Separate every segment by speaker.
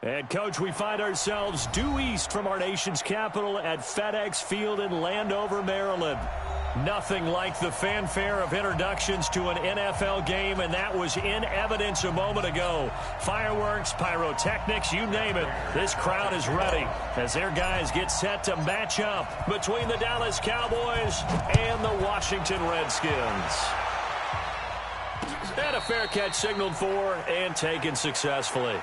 Speaker 1: And, Coach, we find ourselves due east from our nation's capital at FedEx Field in Landover, Maryland. Nothing like the fanfare of introductions to an NFL game, and that was in evidence a moment ago. Fireworks, pyrotechnics, you name it. This crowd is ready as their guys get set to match up between the Dallas Cowboys and the Washington Redskins. And a fair catch signaled for and taken successfully.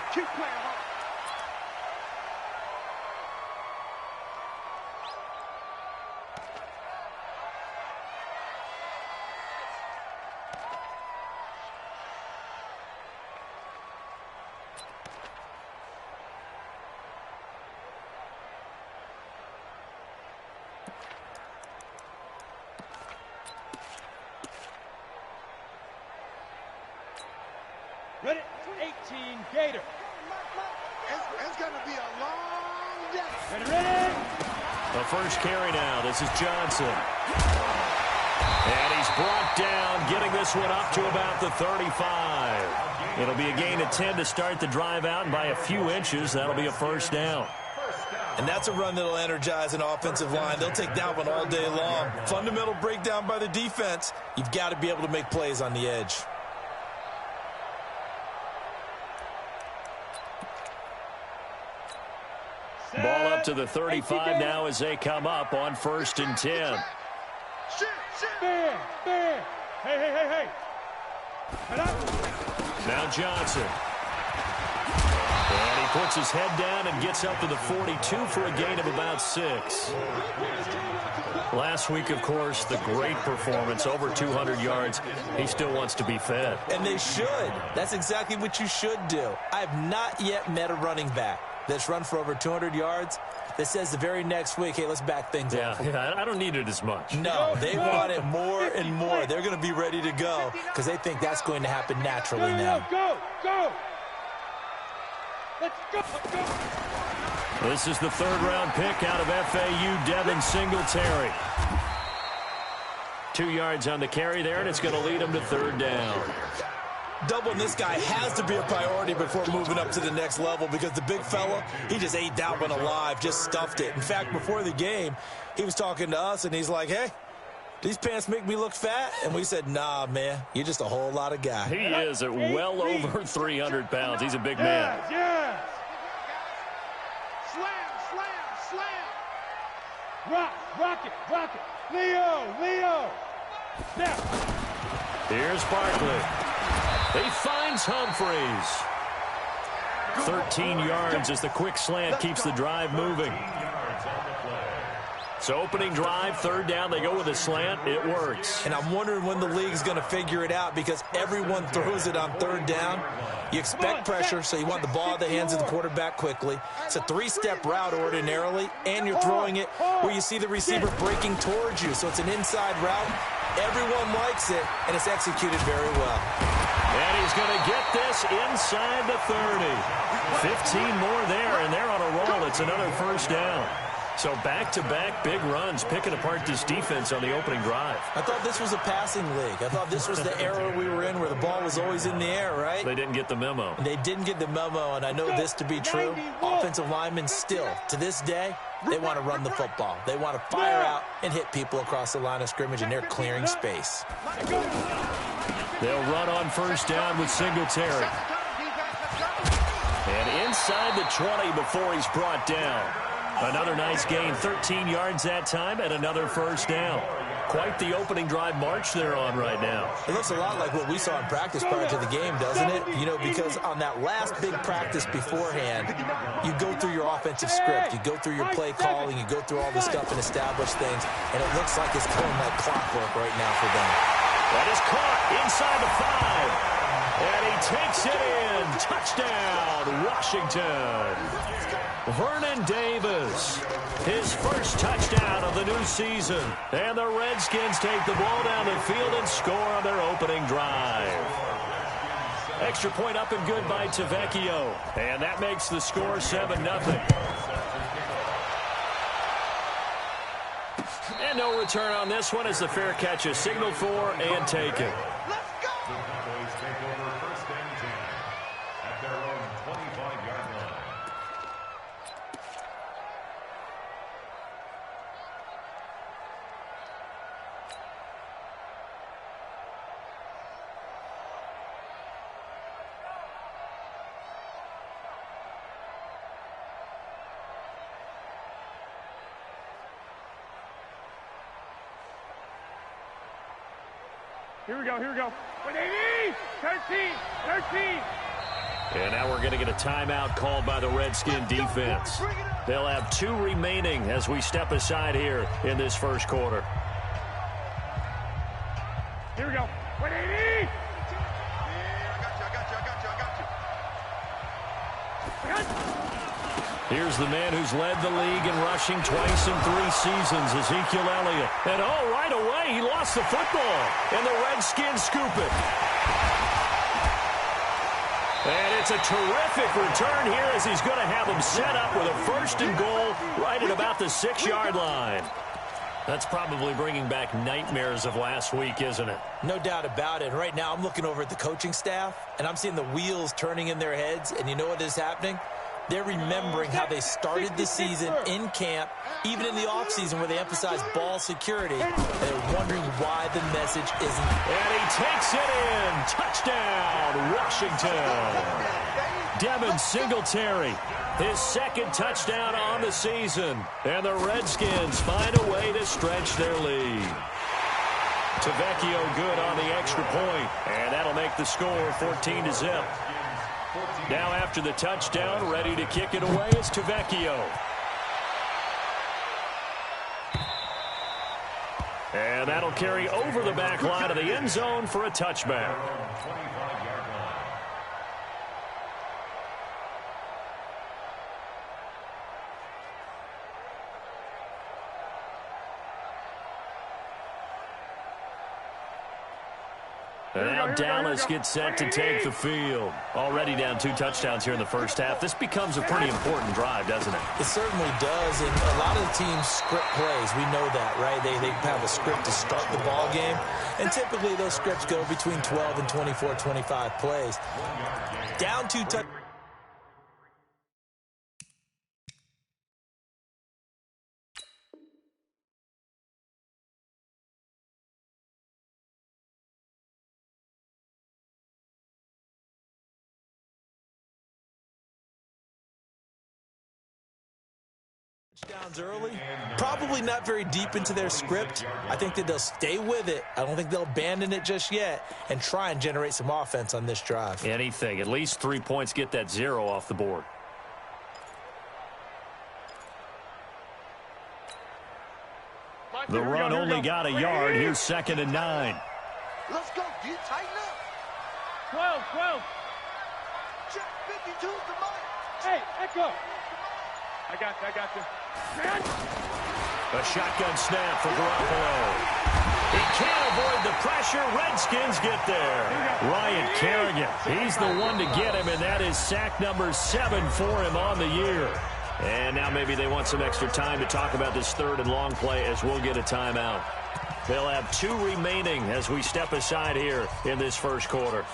Speaker 2: Ready? 18, Gator.
Speaker 3: It's going to be a long day.
Speaker 2: Ready?
Speaker 1: The first carry now. This is Johnson. And he's brought down, getting this one up to about the 35. It'll be a gain of 10 to start the drive out, and by a few inches, that'll be a first down.
Speaker 4: And that's a run that'll energize an offensive line. They'll take that one all day long. Fundamental breakdown by the defense. You've got to be able to make plays on the edge.
Speaker 1: Ball up to the 35 now as they come up on 1st and 10.
Speaker 2: Hey.
Speaker 1: Now Johnson. And he puts his head down and gets up to the 42 for a gain of about 6. Last week, of course, the great performance, over 200 yards. He still wants to be fed.
Speaker 4: And they should. That's exactly what you should do. I have not yet met a running back that's run for over 200 yards that says the very next week, hey, let's back things up.
Speaker 1: Yeah, I don't need it as much.
Speaker 4: No, they want it more and more. They're going to be ready to go because they think that's going to happen naturally now.
Speaker 2: Go! Let's go!
Speaker 1: This is the 3rd-round pick out of FAU, Devin Singletary. 2 yards on the carry there, and it's going to lead him to 3rd down.
Speaker 4: Doubling this guy has to be a priority before moving up to the next level because the big fella, he just ate that one alive, just stuffed it. In fact, before the game, he was talking to us, and he's like, hey, these pants make me look fat? And we said, nah, man, you're just a whole lot of guy.
Speaker 1: He is at well over 300 pounds. He's a big man.
Speaker 2: Yes.
Speaker 3: Slam.
Speaker 2: Rock it. Leo. Now.
Speaker 1: Here's Barkley. He finds Humphreys. 13 yards as the quick slant keeps the drive moving. So opening drive, 3rd down, they go with a slant. It works.
Speaker 4: And I'm wondering when the league's going to figure it out because everyone throws it on 3rd down. You expect pressure, so you want the ball in the hands of the quarterback quickly. It's a 3-step route ordinarily, and you're throwing it where you see the receiver breaking towards you. So it's an inside route. Everyone likes it, and it's executed very well.
Speaker 1: And he's going to get this inside the 30. 15 more there, and they're on a roll. It's another first down. So back-to-back big runs, picking apart this defense on the opening drive.
Speaker 4: I thought this was a passing league. I thought this was the era we were in where the ball was always in the air, right?
Speaker 1: They didn't get the memo.
Speaker 4: They didn't get the memo, and I know this to be true. Offensive linemen still, to this day, they want to run the football. They want to fire out and hit people across the line of scrimmage, and they're clearing space.
Speaker 1: They'll run on first down with Singletary. And inside the 20 before he's brought down. Another nice gain, 13 yards that time, and another first down. Quite the opening drive march they're on right now.
Speaker 4: It looks a lot like what we saw in practice prior to the game, doesn't it? You know, because on that last big practice beforehand, you go through your offensive script, you go through your play calling, you go through all the stuff and establish things, and it looks like it's going like clockwork right now for them.
Speaker 1: That is caught inside the 5. And he takes it in. Touchdown, Washington. Vernon Davis, his first touchdown of the new season. And the Redskins take the ball down the field and score on their opening drive. Extra point up and good by Tavecchio. And that makes the score 7-0. And no return on this one as the fair catch is signaled for and taken.
Speaker 2: Here we go. 13.
Speaker 1: And now we're going to get a timeout called by the Redskin defense. They'll have 2 remaining as we step aside here in this first quarter.
Speaker 2: Here we go. 180.
Speaker 1: Here's the man who's led the league in rushing twice in 3 seasons, Ezekiel Elliott. And right away, he lost the football. And the Redskins scoop it. And it's a terrific return here as he's going to have him set up with a 1st and goal right at about the 6-yard line. That's probably bringing back nightmares of last week, isn't it?
Speaker 4: No doubt about it. Right now, I'm looking over at the coaching staff, and I'm seeing the wheels turning in their heads. And you know what is happening? They're remembering how they started the season in camp, even in the offseason where they emphasized ball security. And they're wondering why the message isn't.
Speaker 1: And he takes it in. Touchdown, Washington. Devin Singletary, his 2nd touchdown on the season. And the Redskins find a way to stretch their lead. Tavecchio good on the extra point. And that'll make the score 14-0. Now after the touchdown, ready to kick it away is Tavecchio. And that'll carry over the back line of the end zone for a touchback. And now Dallas gets set to take the field. Already down 2 touchdowns here in the first half. This becomes a pretty important drive, doesn't it?
Speaker 4: It certainly does, and a lot of the teams script plays. We know that, right? They have a script to start the ball game, and typically those scripts go between 12 and 24, 25 plays. Down 2 touchdowns. Touchdowns early, probably not very deep into their script. I think that they'll stay with it. I don't think they'll abandon it just yet and try and generate some offense on this drive.
Speaker 1: Anything. At least 3 points, get that 0 off the board. The run only got a yard. Here's 2nd and 9.
Speaker 3: Let's go. Do you tighten up?
Speaker 2: 12.
Speaker 3: Check 52's the mark.
Speaker 2: Hey, Echo. I got you. Man.
Speaker 1: A shotgun snap for Garoppolo. He can't avoid the pressure. Redskins get there. Ryan Kerrigan, he's the one to get him, and that is sack number 7 for him on the year. And now maybe they want some extra time to talk about this 3rd and long play as we'll get a timeout. They'll have 2 remaining as we step aside here in this first quarter.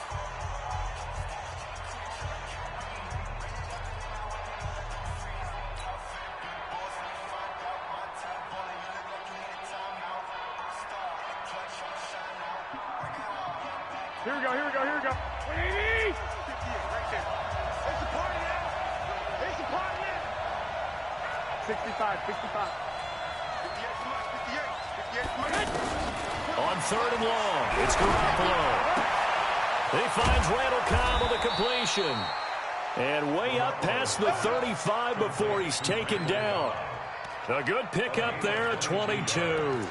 Speaker 2: Here we go. 180.
Speaker 3: 58 right there. It's a party now.
Speaker 2: 65.
Speaker 3: 58
Speaker 1: On 3rd and long, it's Garoppolo. He finds Randall Cobb with a completion. And way up past the 35 before he's taken down. A good pickup there at 22.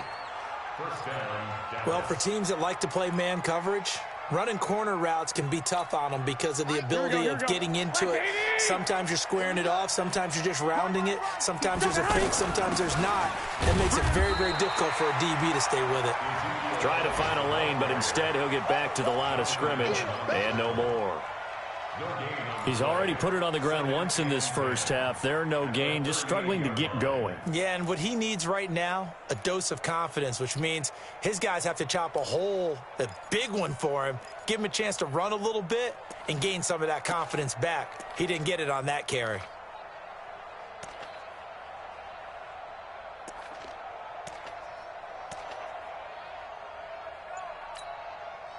Speaker 4: Well, for teams that like to play man coverage, running corner routes can be tough on them because of the ability of getting into it. Sometimes you're squaring it off. Sometimes you're just rounding it. Sometimes there's a fake. Sometimes there's not. That makes it very, very difficult for a DB to stay with it.
Speaker 1: Trying to find a lane, but instead he'll get back to the line of scrimmage and no more. He's already put it on the ground once in this first half. There, no gain, just struggling to get going.
Speaker 4: Yeah, and what he needs right now, a dose of confidence, which means his guys have to chop a hole, a big one for him, give him a chance to run a little bit and gain some of that confidence back. He didn't get it on that carry.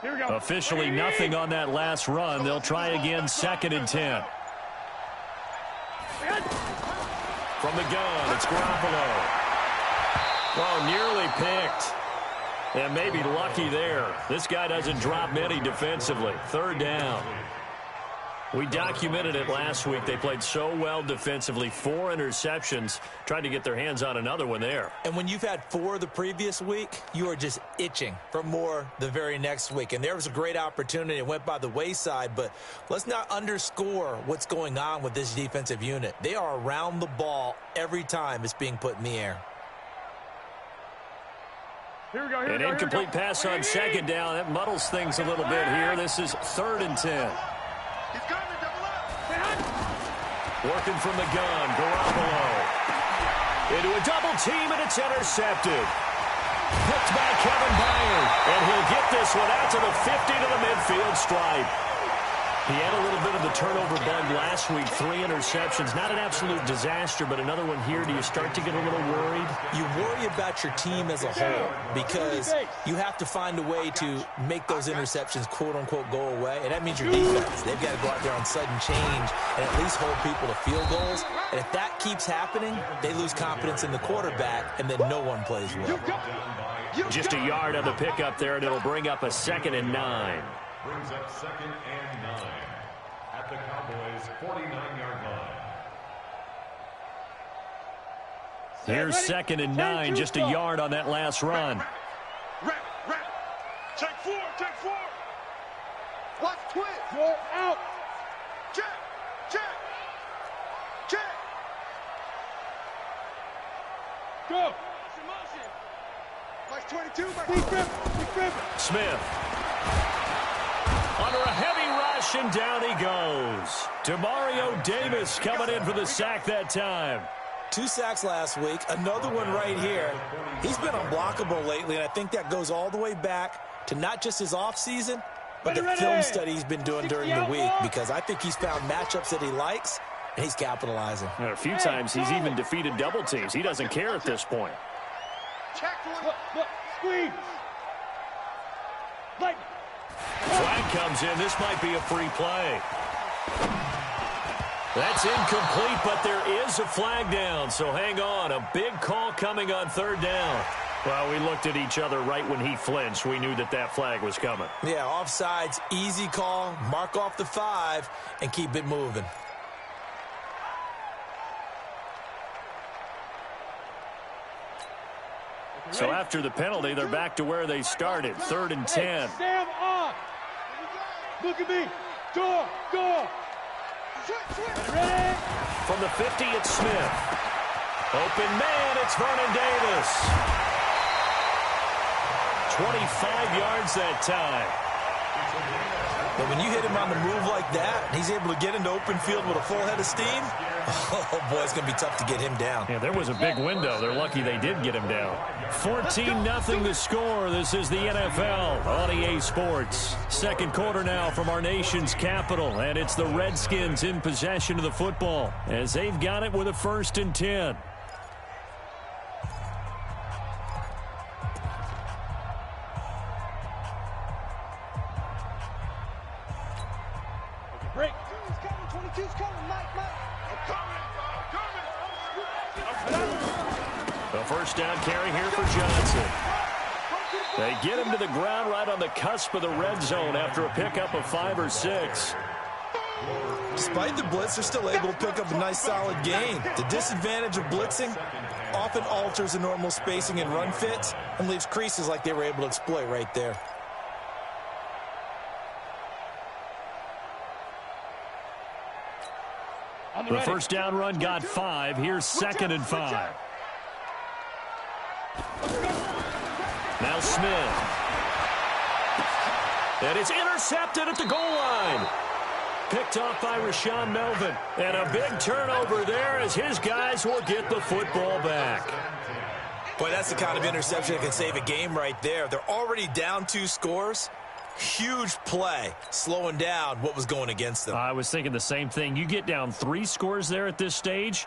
Speaker 2: Here we go.
Speaker 1: Officially nothing on that last run. They'll try again, 2nd and 10. From the gun, it's Garoppolo. Oh, nearly picked. And maybe lucky there. This guy doesn't drop many defensively. Third down. We documented it last week. They played so well defensively. 4 interceptions. Tried to get their hands on another one there.
Speaker 4: And when you've had 4 the previous week, you are just itching for more the very next week. And there was a great opportunity. It went by the wayside. But let's not underscore what's going on with this defensive unit. They are around the ball every time it's being put in the air.
Speaker 2: Here we go,
Speaker 1: An incomplete pass on second down. That muddles things a little bit here. This is 3rd and 10.
Speaker 3: He's got to double up.
Speaker 1: Working from the gun, Garoppolo. Into a double team, and it's intercepted. Picked by Kevin Byard. And he'll get this one out to the 50 to the midfield stripe. He had a little bit of the turnover bug last week. 3 interceptions. Not an absolute disaster, but another one here. Do you start to get a little worried?
Speaker 4: You worry about your team as a whole because you have to find a way to make those interceptions, quote-unquote, go away. And that means your defense. They've got to go out there on sudden change and at least hold people to field goals. And if that keeps happening, they lose confidence in the quarterback, and then no one plays well.
Speaker 1: Just a yard on the pickup there, and it'll bring up a 2nd and 9.
Speaker 5: Brings up 2nd and 9 at the Cowboys' 49-yard line.
Speaker 1: Here's 2nd and 9, just a yard on that last run.
Speaker 3: Rep. Check 4. Watch twist.
Speaker 2: Go out.
Speaker 3: Check.
Speaker 2: Go.
Speaker 3: Watch 22.
Speaker 1: Smith. Under a heavy rush, and down he goes. Demario Davis coming in for the sack that time.
Speaker 4: 2 sacks last week, another one right here. He's been unblockable lately, and I think that goes all the way back to not just his offseason, but the film study he's been doing during the week, because I think he's found matchups that he likes, and he's capitalizing.
Speaker 1: And a few times he's even defeated double teams. He doesn't care at this point.
Speaker 3: Check one.
Speaker 2: Look. Squeeze. Like.
Speaker 1: Flag comes in. This might be a free play. That's incomplete, but there is a flag down, so hang on. A big call coming on 3rd down. Well, we looked at each other right when he flinched. We knew that flag was coming.
Speaker 4: Yeah, offsides, easy call, mark off the 5, and keep it moving.
Speaker 1: So after the penalty, they're back to where they started, 3rd and 10.
Speaker 2: Sam on. Look at me. Door. Ready?
Speaker 1: From the 50, it's Smith. Open man, it's Vernon Davis. 25 yards that time.
Speaker 4: But when you hit him on the move like that, and he's able to get into open field with a full head of steam, oh, boy, it's going to be tough to get him down.
Speaker 1: Yeah, there was a big window. They're lucky they did get him down. 14-0 the score. This is the NFL on EA Sports. 2nd quarter now from our nation's capital, and it's the Redskins in possession of the football as they've got it with a 1st and 10.
Speaker 2: Break.
Speaker 3: 22's coming, Mike. I'm coming.
Speaker 1: The 1st down carry here for Johnson. They get him to the ground right on the cusp of the red zone after a pickup of 5 or 6.
Speaker 4: Despite the blitz, they're still able to pick up a nice solid gain. The disadvantage of blitzing often alters the normal spacing and run fits and leaves creases like they were able to exploit right there.
Speaker 1: The 1st down run got 5. Here's 2nd and 5. Now Smith. And it's intercepted at the goal line. Picked off by Rashawn Melvin. And a big turnover there as his guys will get the football back.
Speaker 4: Boy, that's the kind of interception that can save a game right there. They're already down 2 scores. Huge play, slowing down what was going against them.
Speaker 1: I was thinking the same thing. You get down 3 scores there at this stage,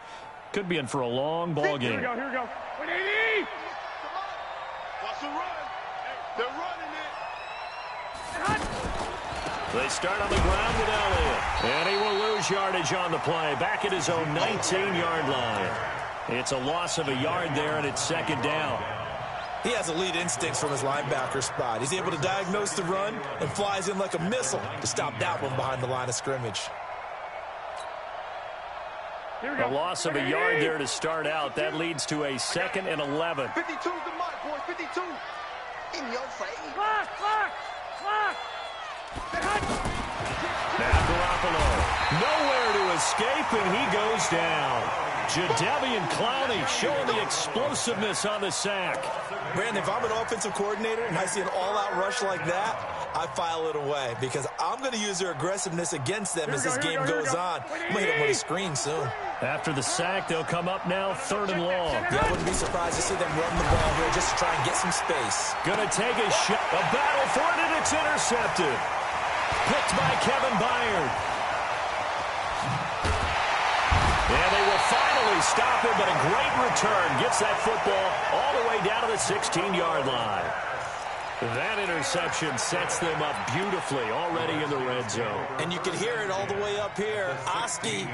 Speaker 1: could be in for a long ball game.
Speaker 2: Here we go. 180.
Speaker 3: Watch the run. They're running it.
Speaker 1: They start on the ground with Elliott. And he will lose yardage on the play. Back at his own 19-yard line. It's a loss of a yard there, and it's 2nd down.
Speaker 4: He has elite instincts from his linebacker spot. He's able to diagnose the run and flies in like a missile to stop that one behind the line of scrimmage.
Speaker 1: A loss of a yard there to start out. That leads to a 2nd and 11.
Speaker 3: 52's the mark, boys. 52. In your face.
Speaker 2: Clock.
Speaker 1: Now Garoppolo. Nowhere to escape, and he goes down. Jadeveon Clowney showing the explosiveness on the sack.
Speaker 4: Brandon, if I'm an offensive coordinator and I see an all-out rush like that, I file it away because I'm going to use their aggressiveness against them as this game goes on. I'm going to hit them with a screen soon.
Speaker 1: After the sack, they'll come up now 3rd and long.
Speaker 4: Yeah, I wouldn't be surprised to see them run the ball here just to try and get some space.
Speaker 1: Gonna take a shot. A battle for it, and it's intercepted. Picked by Kevin Byard. And they will finally stop him, but a great return. Gets that football all the way down to the 16-yard line. That interception sets them up beautifully already in the red zone.
Speaker 4: And you can hear it all the way up here. Oski,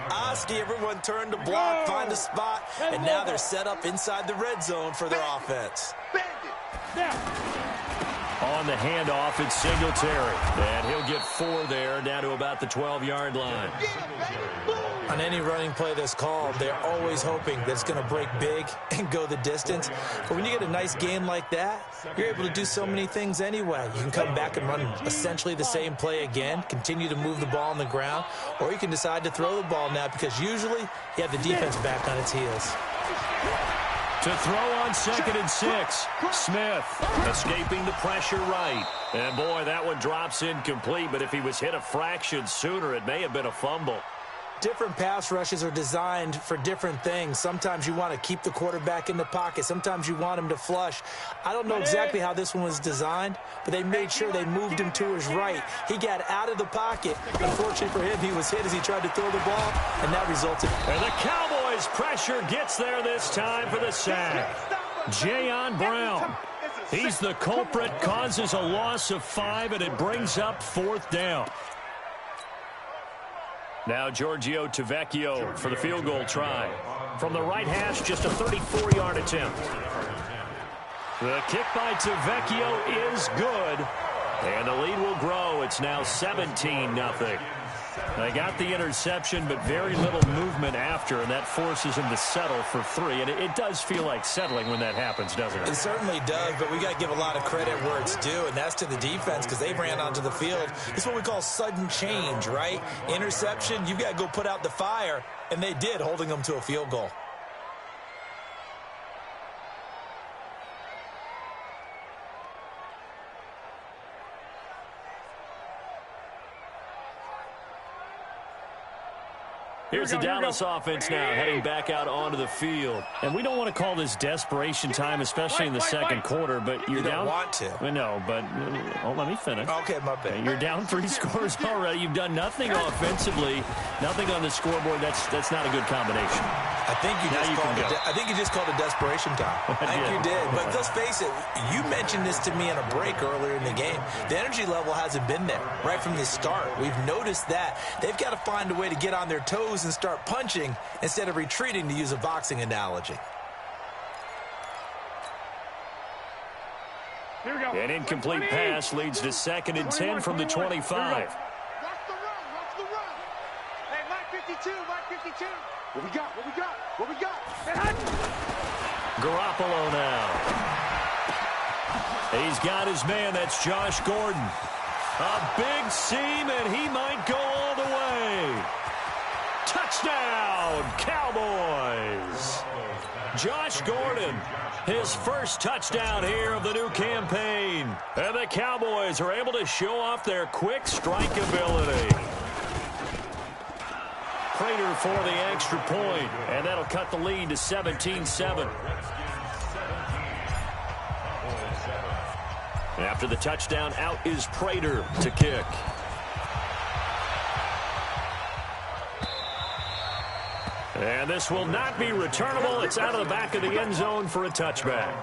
Speaker 4: everyone turned to block, find a spot, and now they're set up inside the red zone for their offense.
Speaker 1: On the handoff, it's Singletary. And he'll get 4 there, down to about the 12-yard line.
Speaker 4: On any running play that's called, they're always hoping that it's going to break big and go the distance. But when you get a nice game like that, you're able to do so many things anyway. You can come back and run essentially the same play again, continue to move the ball on the ground, or you can decide to throw the ball now because usually you have the defense back on its heels.
Speaker 1: To throw on 2nd and 6. Smith escaping the pressure right. And boy, that one drops incomplete, but if he was hit a fraction sooner, it may have been a fumble.
Speaker 4: Different pass rushes are designed for different things. Sometimes you want to keep the quarterback in the pocket. Sometimes you want him to flush. I don't know exactly how this one was designed, but they made sure they moved him to his right. He got out of the pocket. Unfortunately for him, he was hit as he tried to throw the ball, and that resulted.
Speaker 1: And the Cowboys' pressure gets there this time for the sack. Jayon Brown. He's the culprit, causes a loss of 5, and it brings up 4th down. Now Giorgio Tavecchio for the field goal try. From the right hash, just a 34-yard attempt. The kick by Tavecchio is good. And the lead will grow. It's now 17-0. They got the interception, but very little movement after, and that forces him to settle for 3. And it does feel like settling when that happens, doesn't it?
Speaker 4: It certainly does, but we got to give a lot of credit where it's due, and that's to the defense because they ran onto the field. It's what we call sudden change, right? Interception, you've got to go put out the fire, and they did, holding them to a field goal.
Speaker 1: Here's the Dallas offense now heading back out onto the field. And we don't want to call this desperation time, especially in the second quarter, but you're down.
Speaker 4: You don't want to.
Speaker 1: I know, but let me finish.
Speaker 4: Okay, my bad.
Speaker 1: You're down 3 scores already. You've done nothing offensively, nothing on the scoreboard. That's not a good combination.
Speaker 4: I think you just called it desperation time. I think you did. But let's face it, you mentioned this to me in a break earlier in the game. The energy level hasn't been there right from the start. We've noticed that. They've got to find a way to get on their toes and start punching instead of retreating, to use a boxing analogy.
Speaker 1: An incomplete pass leads to 2nd and 10 from the 25.
Speaker 3: Watch the run. Hey, Mike 52, Mike 52. What we got?
Speaker 1: Garoppolo now. He's got his man. That's Josh Gordon. A big seam, and he might go all the way. Touchdown, Cowboys. Josh Gordon, his first touchdown here of the new campaign. And the Cowboys are able to show off their quick strike ability. Prater for the extra point, and that'll cut the lead to 17-7. After the touchdown, out is Prater to kick. And this will not be returnable. It's out of the back of the end zone for a touchback.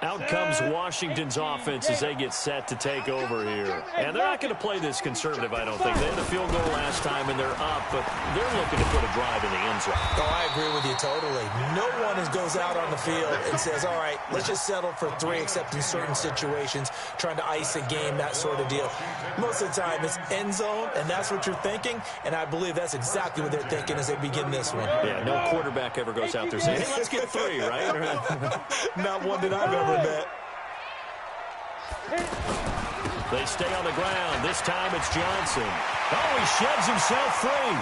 Speaker 1: Out comes Washington's offense as they get set to take over here. And they're not going to play this conservative, I don't think. They had a field goal last time, and they're up, but they're looking to put a drive in the end zone.
Speaker 4: Oh, I agree with you totally. No one goes out on the field and says, all right, let's just settle for 3, except in certain situations, trying to ice a game, that sort of deal. Most of the time, it's end zone, and that's what you're thinking, and I believe that's exactly what they're thinking as they begin this one.
Speaker 1: Yeah, no quarterback ever goes out there saying, hey, let's get 3, right?
Speaker 4: Not one that I've ever met.
Speaker 1: They stay on the ground. This time it's Johnson. Oh, he sheds himself free.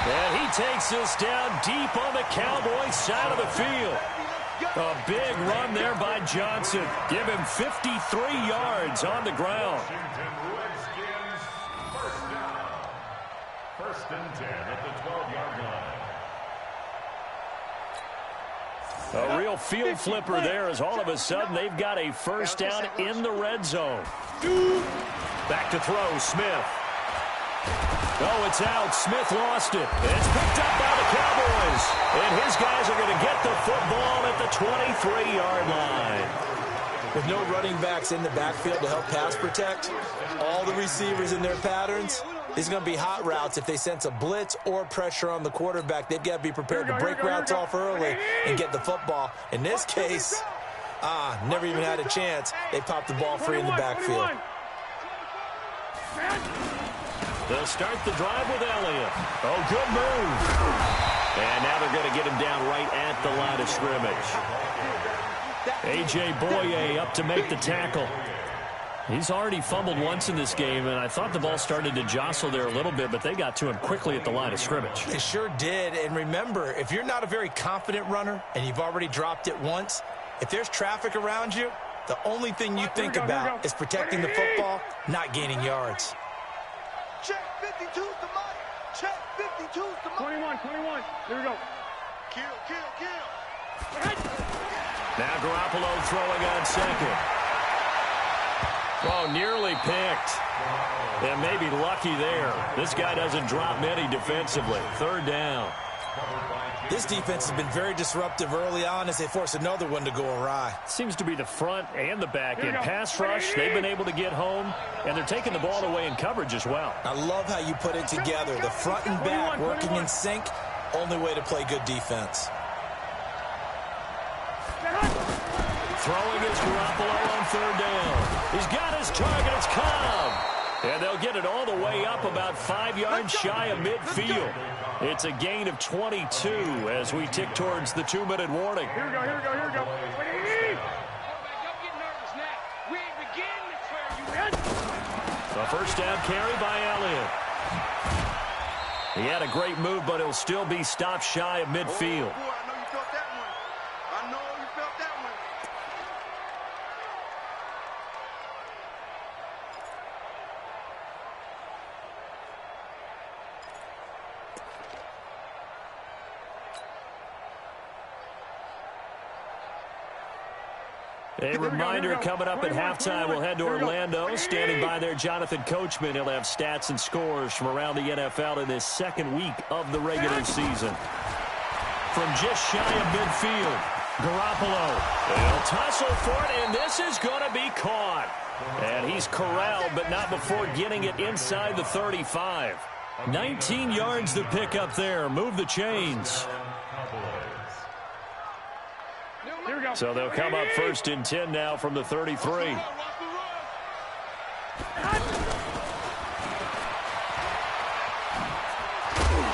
Speaker 1: And he takes this down deep on the Cowboys side of the field. A big run there by Johnson. Give him 53 yards on the ground.
Speaker 5: First and 10 at the 12-yard line.
Speaker 1: A real field flipper there as all of a sudden they've got a first down in the red zone. Back to throw, Smith. Oh, it's out. Smith lost it. It's picked up by the Cowboys. And his guys are going to get the football at the 23-yard line.
Speaker 4: With no running backs in the backfield to help pass protect, all the receivers in their patterns, these are going to be hot routes. If they sense a blitz or pressure on the quarterback, they've got to be prepared to break routes off early and get the football. In this case, never even had a chance. They popped the ball free in the backfield.
Speaker 1: They'll start the drive with Elliott. Oh, good move. And now they're going to get him down right at the line of scrimmage. A.J. Boye up to make the tackle. He's already fumbled once in this game, and I thought the ball started to jostle there a little bit, but they got to him quickly at the line of scrimmage.
Speaker 4: They sure did. And remember, if you're not a very confident runner and you've already dropped it once, if there's traffic around you, the only thing you think about is protecting the football, not gaining yards.
Speaker 3: Check 52's the money. Check 52's the money.
Speaker 2: 21. Here we go.
Speaker 3: Kill.
Speaker 1: Now Garoppolo throwing on second. Oh, nearly picked. And maybe lucky there. This guy doesn't drop many defensively. Third down.
Speaker 4: This defense has been very disruptive early on as they force another one to go awry.
Speaker 1: Seems to be the front and the back end. Pass rush, they've been able to get home, and they're taking the ball away in coverage as well.
Speaker 4: I love how you put it together. The front and back working in sync, only way to play good defense.
Speaker 1: Throwing is Garoppolo on third down. He's got his target. It's Cobb. And they'll get it all the way up about 5 yards shy of midfield. It's a gain of 22 as we tick towards the 2-minute warning.
Speaker 2: Here we go.
Speaker 3: Don't get nervous now. We ain't beginning to clear you.
Speaker 1: A first down carry by Elliott. He had a great move, but he'll still be stopped shy of midfield.
Speaker 3: Oh, boy, I know you felt that one. I know you felt that one.
Speaker 1: A reminder coming up at halftime, we'll head to Orlando. Standing by there, Jonathan Coachman. He'll have stats and scores from around the NFL in this second week of the regular season. From just shy of midfield, Garoppolo. They'll tussle for it, and this is going to be caught. And he's corralled, but not before getting it inside the 35. 19 yards to pick up there. Move the chains. So they'll come up first and 10 now from the 33.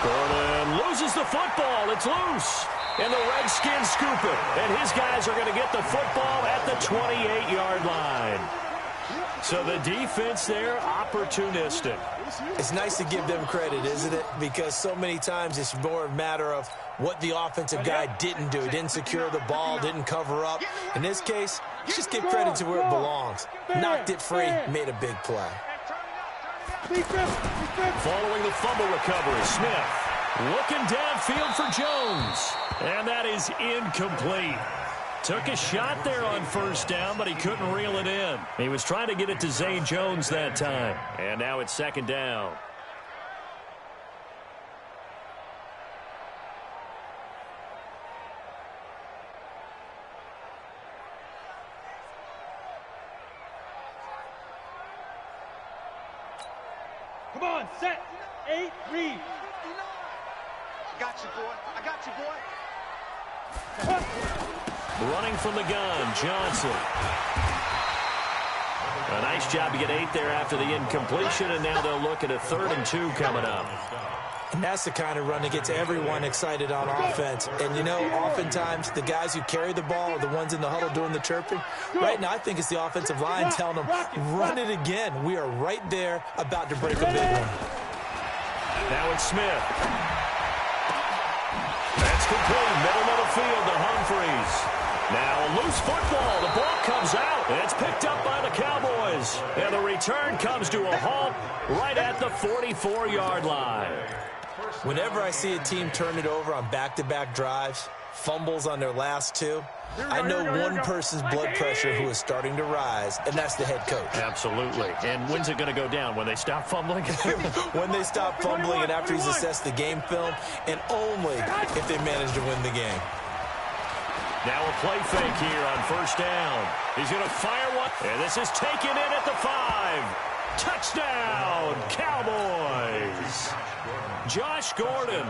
Speaker 1: Gordon loses the football. It's loose. And the Redskins scoop it. And his guys are going to get the football at the 28-yard line. So the defense there, opportunistic.
Speaker 4: It's nice to give them credit, isn't it? Because so many times it's more a matter of what the offensive guy didn't do. He didn't secure the ball, didn't cover up. In this case, just give credit to where it belongs. Knocked it free, made a big play.
Speaker 1: Following the fumble recovery, Smith looking downfield for Jones. And that is incomplete. Took a shot there on first down, but he couldn't reel it in. He was trying to get it to Zay Jones that time. And now it's second down.
Speaker 2: Come on, set. 8, read.
Speaker 3: I got you, boy. I got you, boy.
Speaker 1: Running from the gun, Johnson. A nice job to get 8 there after the incompletion, and now they'll look at a 3rd and 2 coming up.
Speaker 4: And that's the kind of run that gets everyone excited on offense. And, you know, oftentimes the guys who carry the ball are the ones in the huddle doing the chirping. Right now, I think it's the offensive line telling them, run it again. We are right there about to break a big one.
Speaker 1: Now it's Smith. That's complete. Middle of the field to Humphreys. Now a loose football. The ball comes out. And it's picked up by the Cowboys. And the return comes to a halt right at the 44-yard line.
Speaker 4: Whenever I see a team turn it over on back-to-back drives, fumbles on their last 2, I know one person's blood pressure who is starting to rise, and that's the head coach.
Speaker 1: Absolutely. And when's it going to go down? When they stop fumbling?
Speaker 4: When they stop fumbling and after he's assessed the game film, and only if they manage to win the game.
Speaker 1: Now a play fake here on 1st down. He's going to fire one, and this is taken in at the 5. Touchdown, Cowboys. Josh Gordon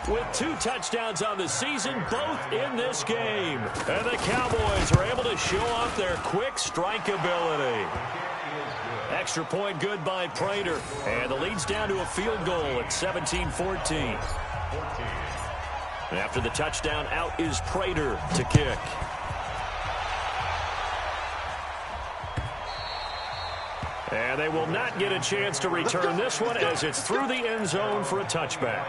Speaker 1: with 2 touchdowns on the season, both in this game. And the Cowboys are able to show off their quick strike ability. Extra point good by Prater. And the lead's down to a field goal at 17-14. And after the touchdown, out is Prater to kick. And they will not get a chance to return this one as it's through the end zone for a touchback.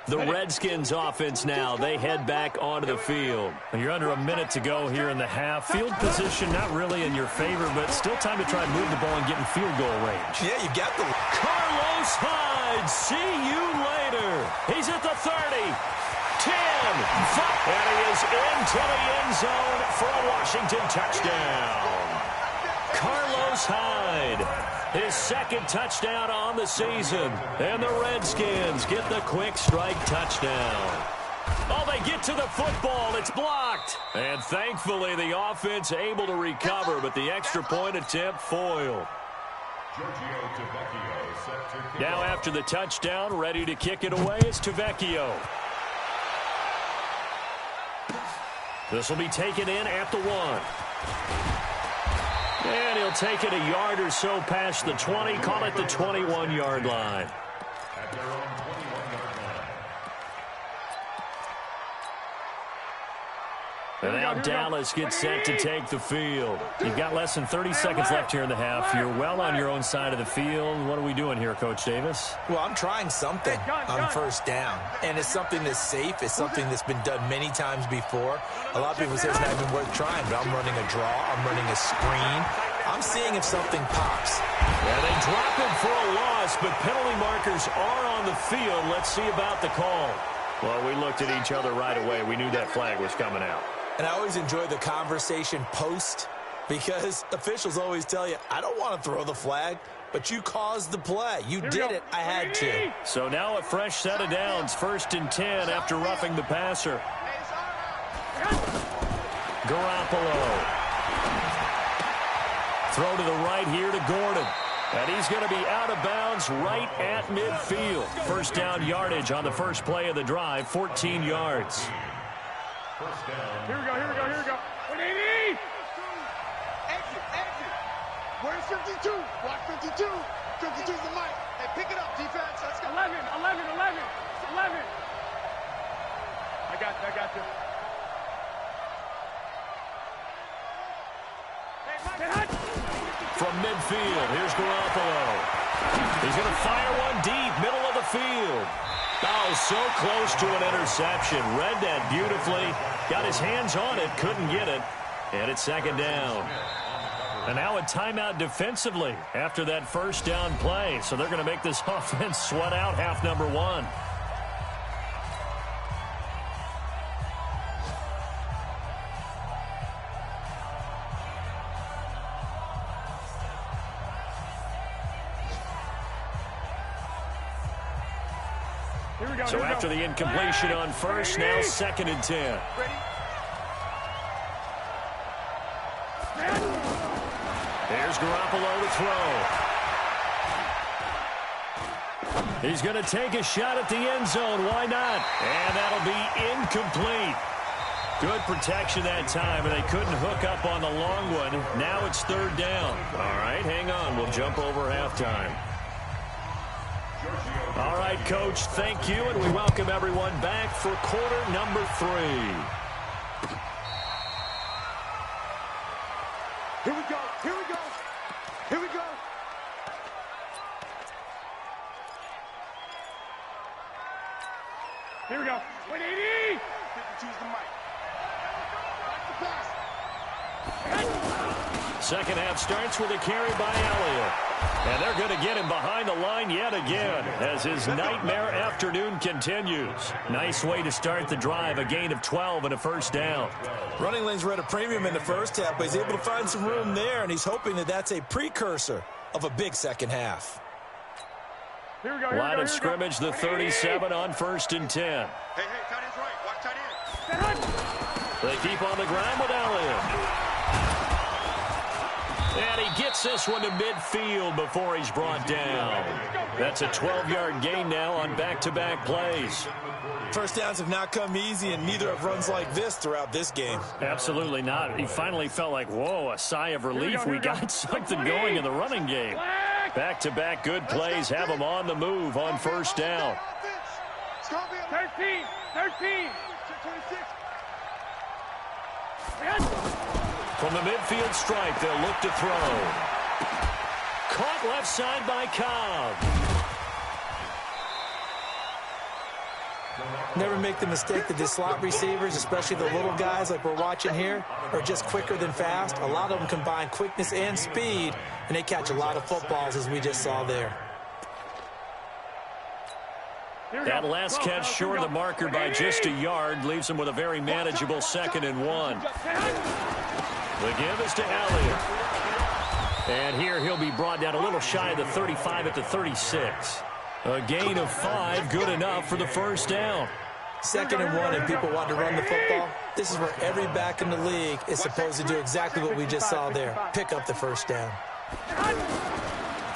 Speaker 1: The Redskins offense now, they head back onto the field. You're under a minute to go here in the half. Field position not really in your favor, but still time to try and move the ball and get in field goal range.
Speaker 4: Yeah, you got the...
Speaker 1: Carlos Hyde, see you later. He's at the 30. 10, 5, and he is into the end zone for a Washington touchdown. Carlos Hyde, his 2nd touchdown on the season, and the Redskins get the quick strike touchdown. Oh, they get to the football. It's blocked. And thankfully, the offense able to recover, but the extra point attempt foiled. Now after the touchdown, ready to kick it away is Tavecchio. This will be taken in at the 1. And he'll take it a yard or so past the 20, call it the 21-yard line.
Speaker 5: At their own 21-yard line.
Speaker 1: And now Dallas gets set to take the field. You've got less than 30 seconds left here in the half. You're well on your own side of the field. What are we doing here, Coach Davis?
Speaker 4: Well, I'm trying something on 1st down. And it's something that's safe. It's something that's been done many times before. A lot of people say it's not even worth trying, but I'm running a draw. I'm running a screen. I'm seeing if something pops.
Speaker 1: Yeah, they drop him for a loss, but penalty markers are on the field. Let's see about the call. Well, we looked at each other right away. We knew that flag was coming out.
Speaker 4: And I always enjoy the conversation post because officials always tell you, I don't want to throw the flag, but you caused the play. You did it. I had to.
Speaker 1: So now a fresh set of downs, 1st and 10 after roughing the passer. Garoppolo. Throw to the right here to Gordon. And he's going to be out of bounds right at midfield. 1st down yardage on the first play of the drive, 14 yards.
Speaker 2: Here we go. 180!
Speaker 3: Exit. Where's 52? Block 52. 52's the mic. Hey, pick it up, defense. Let's go.
Speaker 2: 11. I got you.
Speaker 1: From midfield, here's Garoppolo. He's going to fire one deep, middle of the field. Oh, so close to an interception. Read that beautifully. Got his hands on it, couldn't get it. And it's 2nd down. And now a timeout defensively after that 1st down play. So they're going to make this offense sweat out half number 1. So after the incompletion on 1st, now 2nd and 10. Here's Garoppolo to throw. He's going to take a shot at the end zone. Why not? And that'll be incomplete. Good protection that time, and they couldn't hook up on the long one. Now it's third down. All right, hang on. We'll jump over halftime. All right, Coach, thank you, and we welcome everyone back for quarter number 3.
Speaker 3: Here we go. Here we go. Here we go.
Speaker 2: Here we go. 180.
Speaker 3: 52's the mic. Watch the pass.
Speaker 1: Second half starts with a carry by Elliott. And they're going to get him behind the line yet again as his nightmare afternoon continues. Nice way to start the drive, a gain of 12 and a first down.
Speaker 4: Running lanes were at a premium in the first half, but he's able to find some room there, and he's hoping that that's a precursor of a big second half.
Speaker 2: Here we go.
Speaker 1: Line of scrimmage, the 37 on 1st and 10.
Speaker 3: Hey, tight end's right. Watch tight end.
Speaker 1: They keep on the ground with Elliott. And he gets this one to midfield before he's brought down. That's a 12-yard gain now on back-to-back plays.
Speaker 4: First downs have not come easy, and neither have runs like this throughout this game.
Speaker 1: Absolutely not. He finally felt like, whoa, a sigh of relief. We got something going in the running game. Back-to-back good plays have him on the move on first down.
Speaker 2: 13. 26.
Speaker 1: From the midfield stripe, they'll look to throw. Caught left side by Cobb.
Speaker 4: Never make the mistake that the slot receivers, especially the little guys like we're watching here, are just quicker than fast. A lot of them combine quickness and speed, and they catch a lot of footballs, as we just saw there.
Speaker 1: That last catch short of the marker by just a yard leaves him with a very manageable 2nd and 1. The give is to Elliott. And here he'll be brought down a little shy of the 35 at the 36. A gain of 5, good enough for the first down.
Speaker 4: 2nd and 1, and people want to run the football. This is where every back in the league is supposed to do exactly what we just saw there. Pick up the first down.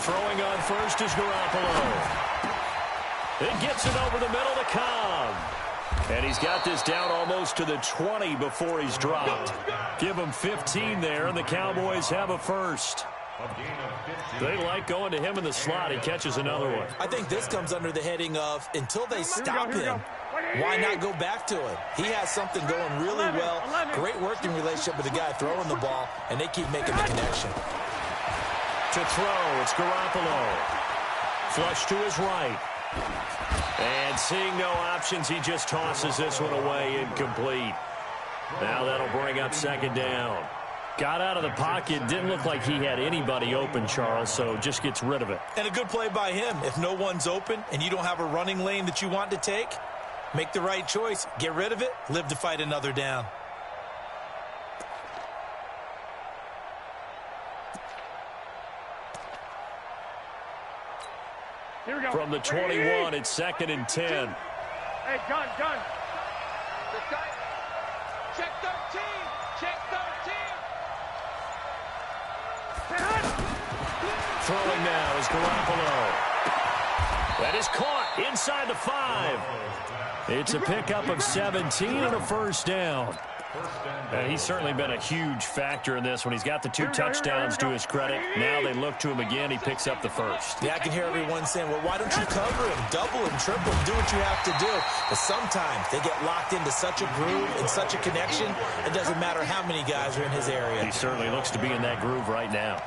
Speaker 1: Throwing on first is Garoppolo. It gets it over the middle to Cobb. And he's got this down almost to the 20 before he's dropped. Give him 15 there, and the Cowboys have a first. They like going to him in the slot. He catches another one.
Speaker 4: I think this comes under the heading of, until they stop him, why not go back to it? He has something going really well. Great working relationship with the guy throwing the ball, and they keep making the connection.
Speaker 1: To throw, it's Garoppolo. Flush to his right. And seeing no options, he just tosses this one away, incomplete. Now that'll bring up 2nd down. Got out of the pocket, didn't look like he had anybody open, Charles, so just gets rid of it.
Speaker 4: And a good play by him. If no one's open and you don't have a running lane that you want to take, make the right choice. Get rid of it, live to fight another down.
Speaker 2: Here we go.
Speaker 1: From the 21, it's 2nd and 10.
Speaker 2: Hey, gun.
Speaker 3: Check 13. Check 13.
Speaker 1: Throwing now is Garoppolo. That is caught inside the 5. It's a pickup of 17 and a first down. He's certainly been a huge factor in this when he's got the 2 touchdowns to his credit. Now they look to him again. He picks up the first.
Speaker 4: Yeah, I can hear everyone saying, well, why don't you cover him, double him, triple him, do what you have to do. But sometimes they get locked into such a groove and such a connection, it doesn't matter how many guys are in his area.
Speaker 1: He certainly looks to be in that groove right now.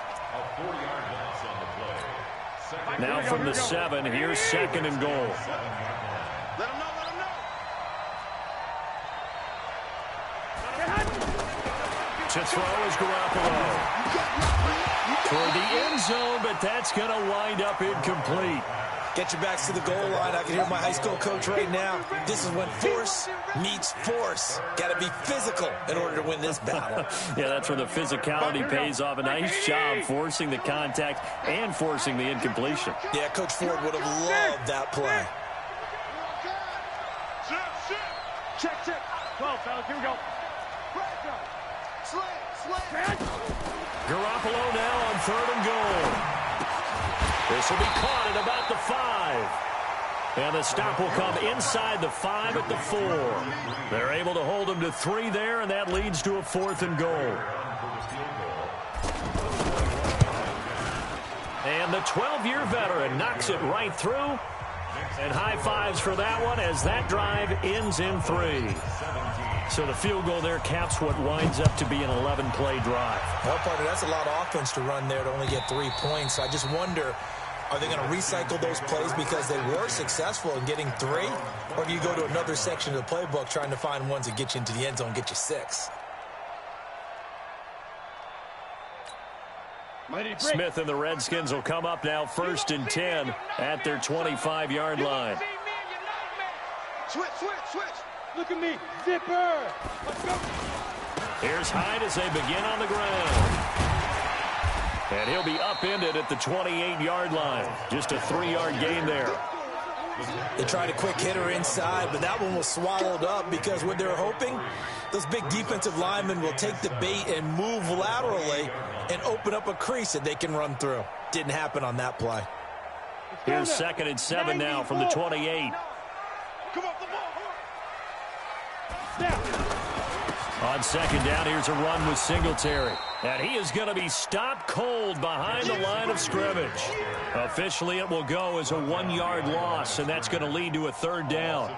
Speaker 1: Now from the 7, here's 2nd and goal.
Speaker 3: Let him know.
Speaker 1: To throw is Garoppolo. For the end zone, but that's going to wind up incomplete.
Speaker 4: Get your backs to the goal line. I can hear my high school coach right now. This is when force meets force. Got to be physical in order to win this battle.
Speaker 1: Yeah, that's where the physicality pays off. A nice job forcing the contact and forcing the incompletion.
Speaker 4: Yeah, Coach Ford would have loved that play.
Speaker 2: Check. 12, fellas. Here we go.
Speaker 3: Slant.
Speaker 1: Garoppolo now on 3rd and goal. This will be caught at about the 5. And the stop will come inside the 5 at the 4. They're able to hold him to 3 there, and that leads to a 4th and goal. And the 12-year veteran knocks it right through. And high fives for that one as that drive ends in 3. So the field goal there caps what winds up to be an 11-play drive.
Speaker 4: Well, partner, that's a lot of offense to run there to only get 3 points. I just wonder, are they going to recycle those plays because they were successful in getting 3? Or do you go to another section of the playbook trying to find ones that get you into the end zone, get you 6?
Speaker 1: Smith and the Redskins will come up now 1st and 10 at their 25-yard line.
Speaker 3: Switch, switch, switch.
Speaker 2: Look at me. Zipper. Let's go.
Speaker 1: Here's Hyde as they begin on the ground. And he'll be upended at the 28-yard line. Just a 3-yard gain there.
Speaker 4: They tried a quick hitter inside, but that one was swallowed up because what they're hoping, those big defensive linemen will take the bait and move laterally and open up a crease that they can run through. Didn't happen on that play.
Speaker 1: Here's 2nd and 7 now from the 28.
Speaker 3: Come off the ball.
Speaker 1: On 2nd down, here's a run with Singletary. And he is going to be stopped cold behind the line of scrimmage. Officially, it will go as a 1-yard loss, and that's going to lead to a 3rd down.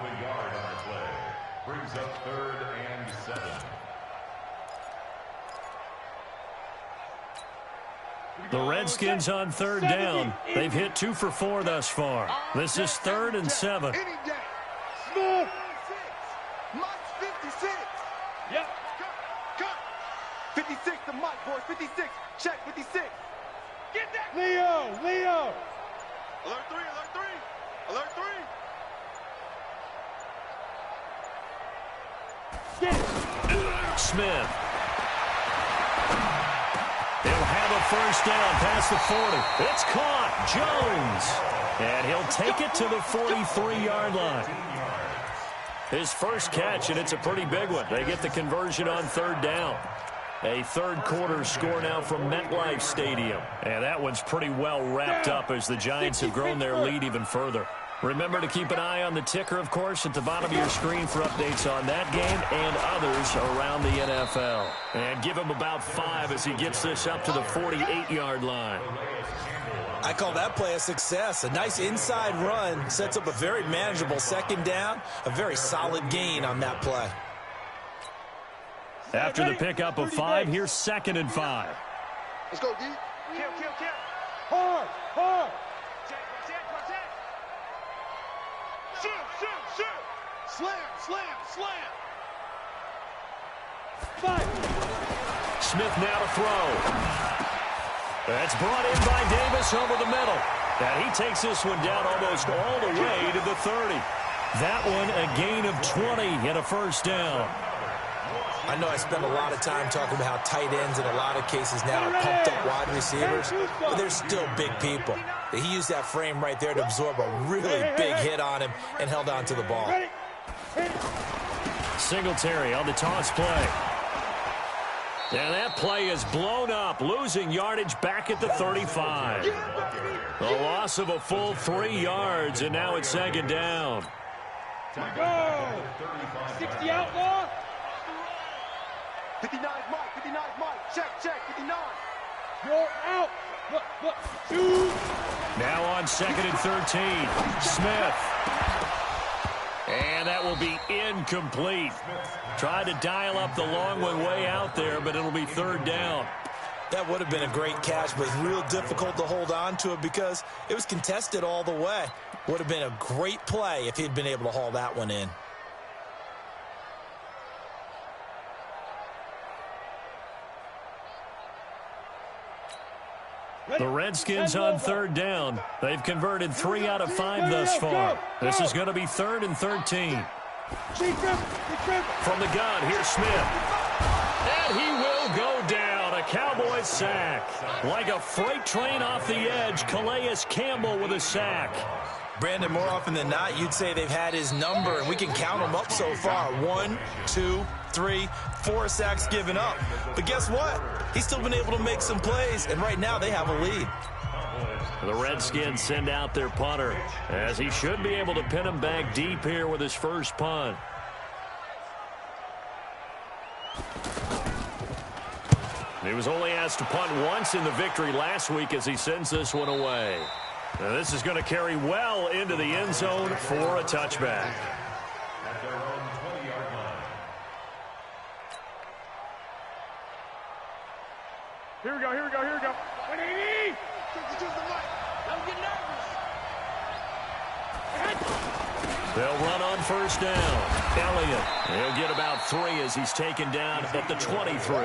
Speaker 5: Brings up 3rd and 7.
Speaker 1: The Redskins on 3rd down. They've hit 2 for 4 thus far. This is 3rd and 7.
Speaker 3: Any day. Smith. Mike 56.
Speaker 2: Yep.
Speaker 3: Cut. 56 to Mike, boys. 56. Check 56. Get that.
Speaker 2: Leo.
Speaker 3: Alert 3, alert 3. Alert 3.
Speaker 2: Get it.
Speaker 1: Smith. He'll have a 1st down past the 40. It's caught. Jones. And he'll take it to the 43-yard line. His first catch, and it's a pretty big one. They get the conversion on 3rd down. A 3rd quarter score now from MetLife Stadium. And that one's pretty well wrapped up as the Giants have grown their lead even further. Remember to keep an eye on the ticker, of course, at the bottom of your screen for updates on that game and others around the NFL. And give him about 5 as he gets this up to the 48-yard line.
Speaker 4: I call that play a success. A nice inside run sets up a very manageable 2nd down, a very solid gain on that play.
Speaker 1: After the pickup of 5, here's 2nd and 5.
Speaker 3: Let's go, D. Kill.
Speaker 2: Hard.
Speaker 3: Shoot. Slam.
Speaker 2: 5.
Speaker 1: Smith now to throw. That's brought in by Davis over the middle. And he takes this one down almost all the way to the 30. That one a gain of 20 and a 1st down.
Speaker 4: I know I spend a lot of time talking about how tight ends in a lot of cases now are pumped up wide receivers, but they're still big people. He used that frame right there to absorb a really big hit on him and held on to the ball.
Speaker 1: Singletary on the toss play. And that play is blown up, losing yardage back at the 35. The loss of a full 3 yards, and now it's 2nd down.
Speaker 2: Go. 60 outlaw.
Speaker 3: 59 Mike. Check. 59.
Speaker 2: You're out. Look. Shoot.
Speaker 1: Now on 2nd and 13. Smith. And that will be incomplete. Tried to dial up the long one way out there, but it'll be 3rd down.
Speaker 4: That would have been a great catch, but it's real difficult to hold on to it because it was contested all the way. Would have been a great play if he'd been able to haul that one in.
Speaker 1: The Redskins on 3rd down. They've converted 3 out of 5 thus far. This is going to be 3rd and 13. From the gun, here's Smith. And he will go down. A Cowboys sack. Like a freight train off the edge, Calais Campbell with a sack.
Speaker 4: Brandon, more often than not, you'd say they've had his number, and we can count them up so far. 1, 2, 3, 4 sacks given up. But guess what? He's still been able to make some plays, and right now they have a lead.
Speaker 1: The Redskins send out their punter, as he should be able to pin him back deep here with his first punt. He was only asked to punt once in the victory last week as he sends this one away. Now this is going to carry well into the end zone for a touchback.
Speaker 5: At their own 20-yard line.
Speaker 2: Here we go, here we go, here we go. 180!
Speaker 3: 52's the mic. Don't get nervous.
Speaker 1: They'll run on first down. Elliott, he'll get about 3 as he's taken down at the 23.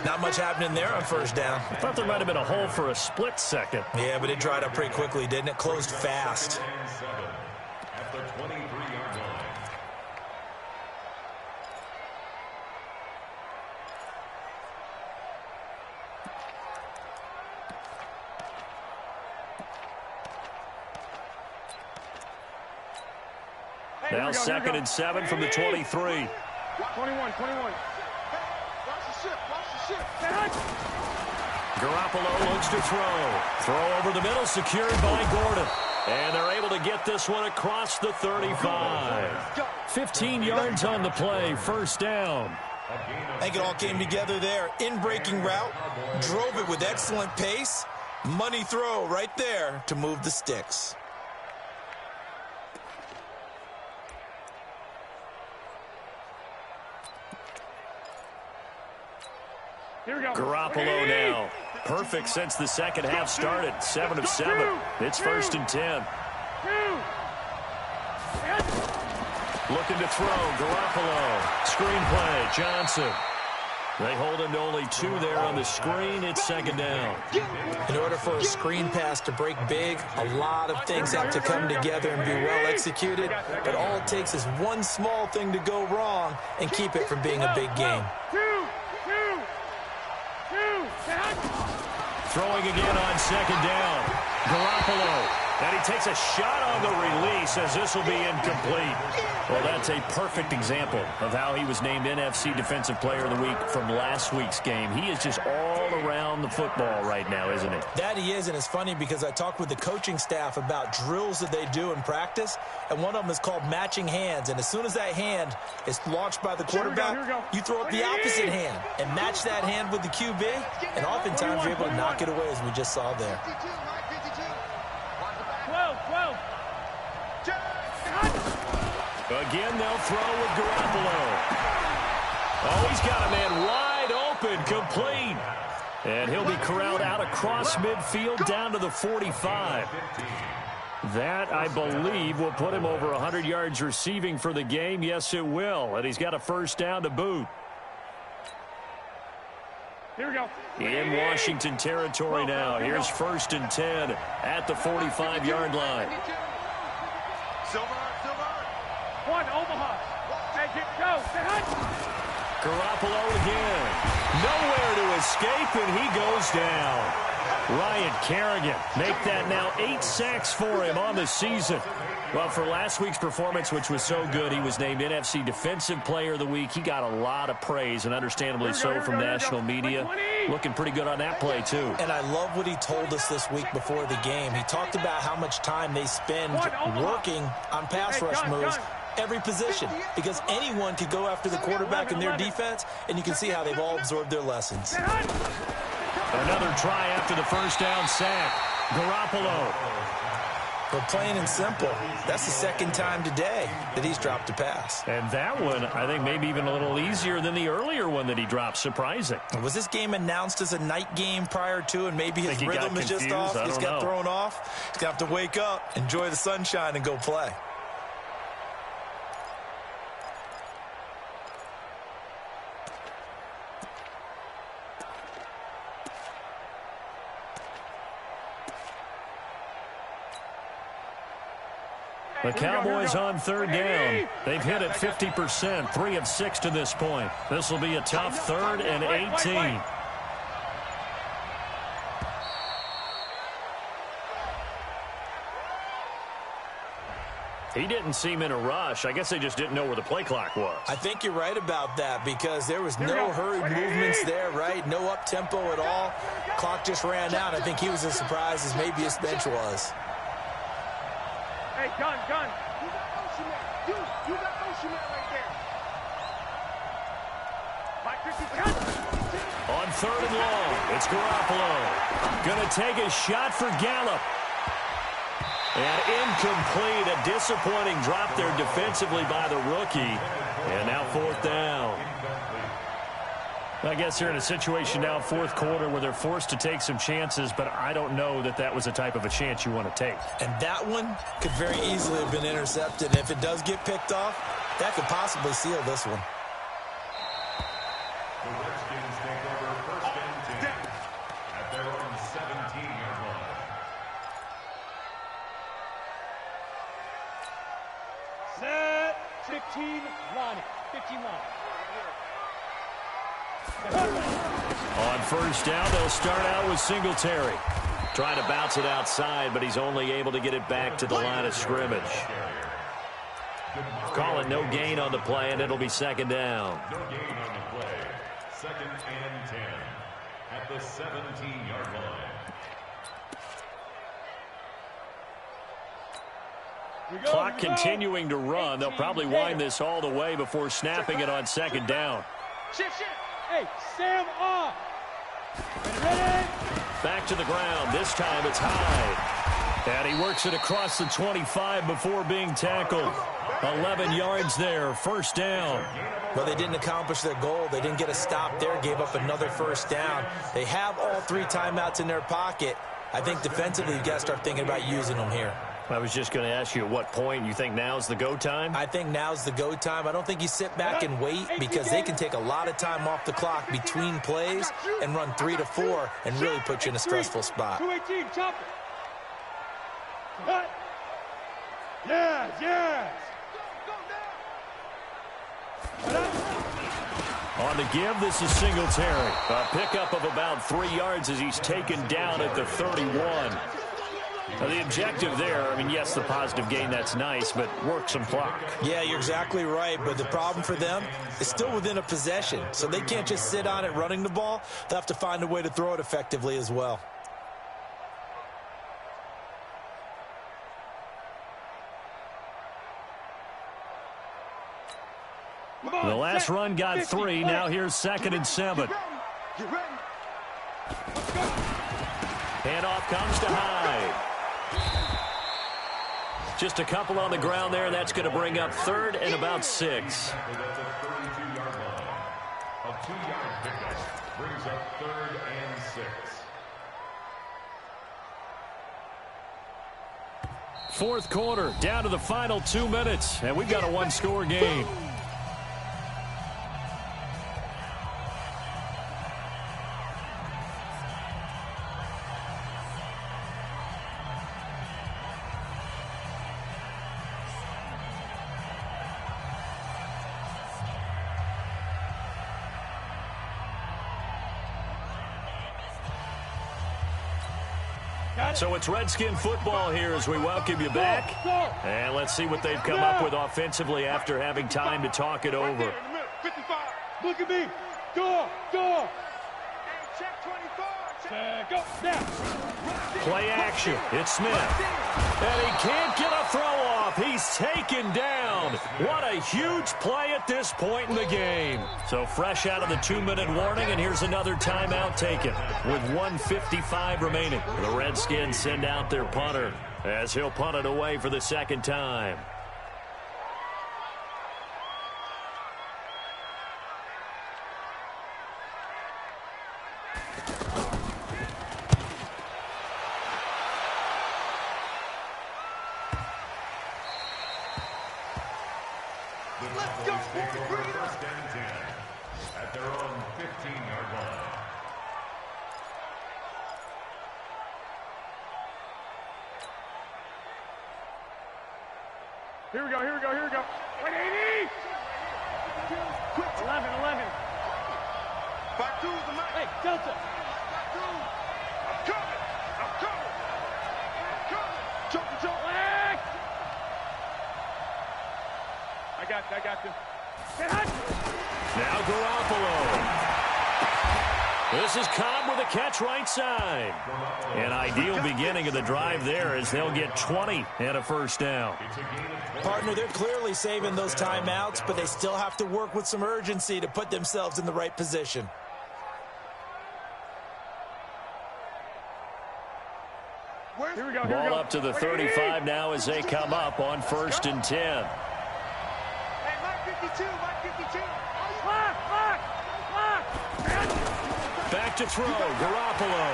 Speaker 4: Not much happening there on first down.
Speaker 1: I thought there might have been a hole for a split second.
Speaker 4: Yeah, but it dried up pretty quickly, didn't it? Closed fast.
Speaker 5: At the 23-yard line.
Speaker 1: Now 2nd and 7 from the 23.
Speaker 2: 21, 21.
Speaker 3: Watch the ship. Watch the ship.
Speaker 1: Garoppolo looks to throw. Throw over the middle, secured by Gordon. And they're able to get this one across the 35. 15 yards on the play, first down.
Speaker 4: I think it all came together there. In-breaking route, drove it with excellent pace. Money throw right there to move the sticks.
Speaker 2: Here we go.
Speaker 1: Garoppolo now. Perfect since the second half started. 7 of 7. It's 1st and 10. Looking to throw. Garoppolo. Screenplay. Johnson. They hold him to only 2 there on the screen. It's 2nd down.
Speaker 4: In order for a screen pass to break big, a lot of things have to come together and be well executed. But all it takes is one small thing to go wrong and keep it from being a big game.
Speaker 1: Throwing again on 2nd down. Garoppolo. And he takes a shot on the release as this will be incomplete. Well, that's a perfect example of how he was named NFC Defensive Player of the Week from last week's game. He is just all around the football right now, isn't he?
Speaker 4: That he is, and it's funny because I talked with the coaching staff about drills that they do in practice, and one of them is called matching hands. And as soon as that hand is launched by the quarterback, you throw up the opposite hand and match that hand with the QB, and oftentimes you're able to knock it away, as we just saw there.
Speaker 2: 12.
Speaker 1: Again, they'll throw with Garoppolo. Oh, he's got a man wide open, complete. And he'll be corralled out across midfield down to the 45. That, I believe, will put him over 100 yards receiving for the game. Yes, it will. And he's got a first down to boot.
Speaker 2: Here we go.
Speaker 1: In Washington territory now. Here's 1st and 10 at the 45-yard line.
Speaker 3: Silver.
Speaker 2: 1, Omaha. Take it, go.
Speaker 1: Garoppolo again. Nowhere to escape, and he goes down. Ryan Kerrigan make that now 8 sacks for him on the season. Well, for last week's performance, which was so good, he was named NFC Defensive Player of the Week. He got a lot of praise, and understandably so, from national media. Looking pretty good on that play, too.
Speaker 4: And I love what he told us this week before the game. He talked about how much time they spend working on pass rush moves, every position, because anyone could go after the quarterback in their defense, and you can see how they've all absorbed their lessons.
Speaker 1: Another try after the first down sack. Garoppolo.
Speaker 4: But plain and simple, that's the 2nd time today that he's dropped a pass.
Speaker 1: And that one, I think, maybe even a little easier than the earlier one that he dropped. Surprising.
Speaker 4: Was this game announced as a night game prior to, and maybe his rhythm is just off? He just got thrown off. He's going to have to wake up, enjoy the sunshine, and go play.
Speaker 1: The Cowboys on 3rd down. They've hit it 50%, 3 of 6 to this point. This will be a tough 3rd and 18. He didn't seem in a rush. I guess they just didn't know where the play clock was.
Speaker 4: I think you're right about that because there was no hurried movements there, right? No up-tempo at all. Clock just ran out. I think he was as surprised as maybe his bench was.
Speaker 2: Hey, gun.
Speaker 3: You got Ocean Man right there.
Speaker 1: On 3rd and long, it's Garoppolo. Going to take a shot for Gallup. And incomplete, a disappointing drop there defensively by the rookie. And now 4th down. I guess they're in a situation now, 4th quarter, where they're forced to take some chances, but I don't know that that was the type of a chance you want to take.
Speaker 4: And that one could very easily have been intercepted. If it does get picked off, that could possibly seal this one.
Speaker 5: The Redskins take over 1st and 10 at their own 17-yard line.
Speaker 2: Set. 15 line. 15 line.
Speaker 1: On 1st down, they'll start out with Singletary. Trying to bounce it outside, but he's only able to get it back to the line of scrimmage. Call it no gain on the play, and it'll be 2nd down.
Speaker 5: No gain on the play. 2nd and 10 at the 17-yard line.
Speaker 1: Clock continuing to run. They'll probably wind this all the way before snapping it on 2nd down.
Speaker 3: Shift.
Speaker 2: Hey, Sam off. Ready?
Speaker 1: Back to the ground. This time it's Hyde. And he works it across the 25 before being tackled. 11 yards there. 1st down.
Speaker 4: Well, they didn't accomplish their goal. They didn't get a stop there. Gave up another 1st down. They have all 3 timeouts in their pocket. I think defensively you've got to start thinking about using them here.
Speaker 1: I was just going to ask you at what point you think now's the go time?
Speaker 4: I think now's the go time. I don't think you sit back and wait because they can take a lot of time off the clock between plays and run 3 to 4 and really put you in a stressful spot.
Speaker 2: 218, chop it. Cut. Yes.
Speaker 1: On the give, this is Singletary. A pickup of about 3 yards as he's taken down at the 31. Now, the objective there, I mean, yes, the positive gain, that's nice, but work some clock.
Speaker 4: Yeah, you're exactly right, but the problem for them is still within a possession, so they can't just sit on it running the ball. They'll have to find a way to throw it effectively as well.
Speaker 1: The last run got 3. Now here's 2nd and 7. Handoff comes to Hyde. Just a couple on the ground there. That's going to bring up 3rd and about 6.
Speaker 5: At the 32-yard line. A 2-yard pickup brings up 3rd and 6.
Speaker 1: 4th quarter, down to the final 2 minutes, and we've got a 1-score game. So it's Redskin football here as we welcome you back. And let's see what they've come up with offensively after having time to talk it over.
Speaker 3: 55.
Speaker 2: Look at me. Go.
Speaker 3: Check 24.
Speaker 2: Go. Now.
Speaker 1: Play action. It's Smith. And he can't get a throw off. He's taken down. What a huge play at this point in the game. So fresh out of the 2-minute warning, and here's another timeout taken with 1:55 remaining. The Redskins send out their punter as he'll punt it away for the 2nd time.
Speaker 3: Let's go,
Speaker 5: Take over
Speaker 3: boys.
Speaker 5: 1st and 10 at their own 15-yard line.
Speaker 2: Here we go. 180.
Speaker 3: Quick.
Speaker 2: 11.
Speaker 3: Back to the mic.
Speaker 2: Hey, Delta.
Speaker 3: Back to. I'm coming. Choke.
Speaker 2: Flag. I got you.
Speaker 1: Now Garoppolo. This is Cobb with a catch right side. An ideal beginning of the drive there as they'll get 20 and a first down.
Speaker 4: Partner, they're clearly saving those timeouts, but they still have to work with some urgency to put themselves in the right position.
Speaker 2: Here we go.
Speaker 1: Ball up to the 35 now as they come up on 1st and 10.
Speaker 3: Hey, Mike 52, Mike 52.
Speaker 1: Back to throw, Garoppolo.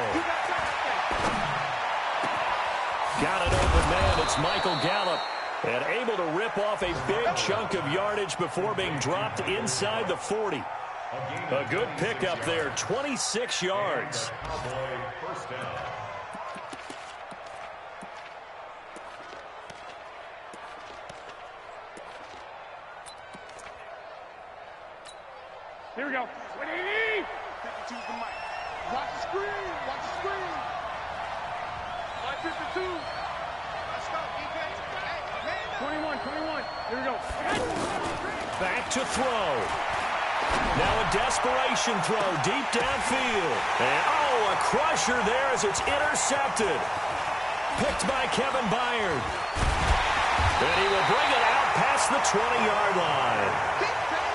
Speaker 1: Got an open man, it's Michael Gallup. And able to rip off a big chunk of yardage before being dropped inside the 40. A good pickup there, 26 yards.
Speaker 5: First down.
Speaker 2: Here we go.
Speaker 3: 52's the mic. Watch the screen. Watch the screen.
Speaker 2: 52.
Speaker 3: Let's go, defense. Hey,
Speaker 2: 21. Here we go.
Speaker 1: Back to throw. Now a desperation throw deep downfield. And a crusher there as it's intercepted. Picked by Kevin Byard. And he will bring it out past the 20-yard line.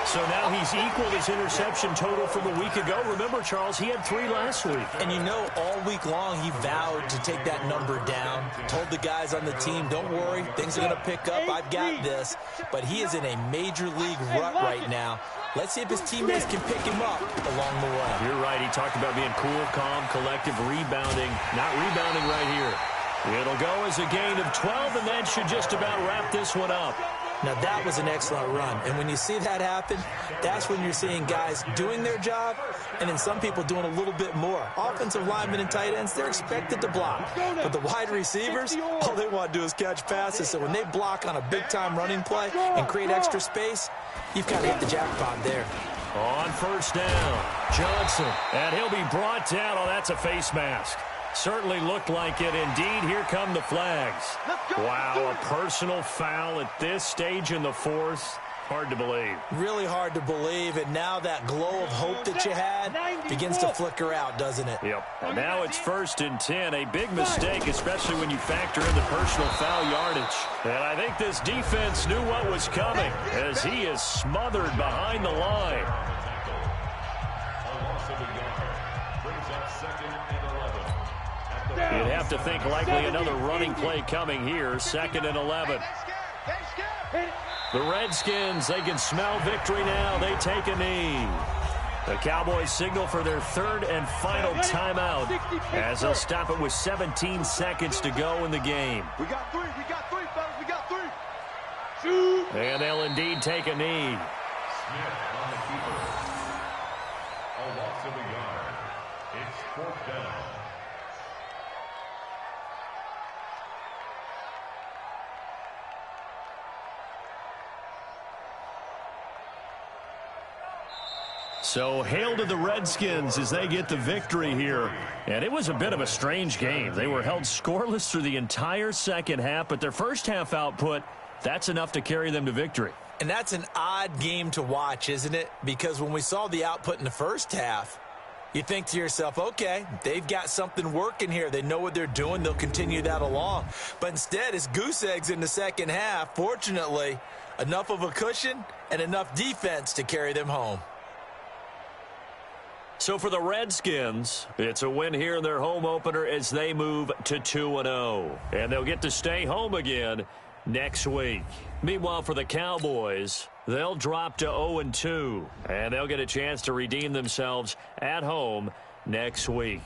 Speaker 1: So now he's equaled his interception total from a week ago. Remember, Charles, he had 3 last week.
Speaker 4: And you know, all week long he vowed to take that number down. Told the guys on the team, don't worry, things are going to pick up. I've got this. But he is in a major league rut right now. Let's see if his teammates can pick him up along the way.
Speaker 1: You're right. He talked about being cool, calm, collective, rebounding. Not rebounding right here. It'll go as a gain of 12, and that should just about wrap this one up.
Speaker 4: Now, that was an excellent run. And when you see that happen, that's when you're seeing guys doing their job and then some people doing a little bit more. Offensive linemen and tight ends, they're expected to block. But the wide receivers, all they want to do is catch passes. So when they block on a big-time running play and create extra space, you've got to hit the jackpot there.
Speaker 1: On 1st down, Johnson. And he'll be brought down. Oh, that's a face mask. Certainly looked like it. Indeed, here come the flags. Wow, a personal foul at this stage in the 4th. Hard to believe.
Speaker 4: Really hard to believe, and now that glow of hope that you had begins to flicker out, doesn't it?
Speaker 1: Yep. And now it's 1st and 10. A big mistake, especially when you factor in the personal foul yardage. And I think this defense knew what was coming as he is smothered behind the line.
Speaker 5: A loss of a yard. Brings up 2nd and 11.
Speaker 1: You'd have to think likely another running play coming here. 2nd and 11. The Redskins, they can smell victory now. They take a knee. The Cowboys signal for their 3rd and final timeout as they'll stop it with 17 seconds to go in the game.
Speaker 3: We got 3, fellas. We got 3.
Speaker 2: Shoot.
Speaker 1: And they'll indeed take a knee.
Speaker 5: Smith on the keeper. A loss of a yard. It's 4th down.
Speaker 1: So hail to the Redskins as they get the victory here. And it was a bit of a strange game. They were held scoreless through the entire second half, but their first half output, that's enough to carry them to victory.
Speaker 4: And that's an odd game to watch, isn't it? Because when we saw the output in the first half, you think to yourself, okay, they've got something working here. They know what they're doing. They'll continue that along. But instead, it's goose eggs in the second half. Fortunately, enough of a cushion and enough defense to carry them home.
Speaker 1: So for the Redskins, it's a win here in their home opener as they move to 2-0. And they'll get to stay home again next week. Meanwhile, for the Cowboys, they'll drop to 0-2. And they'll get a chance to redeem themselves at home next week.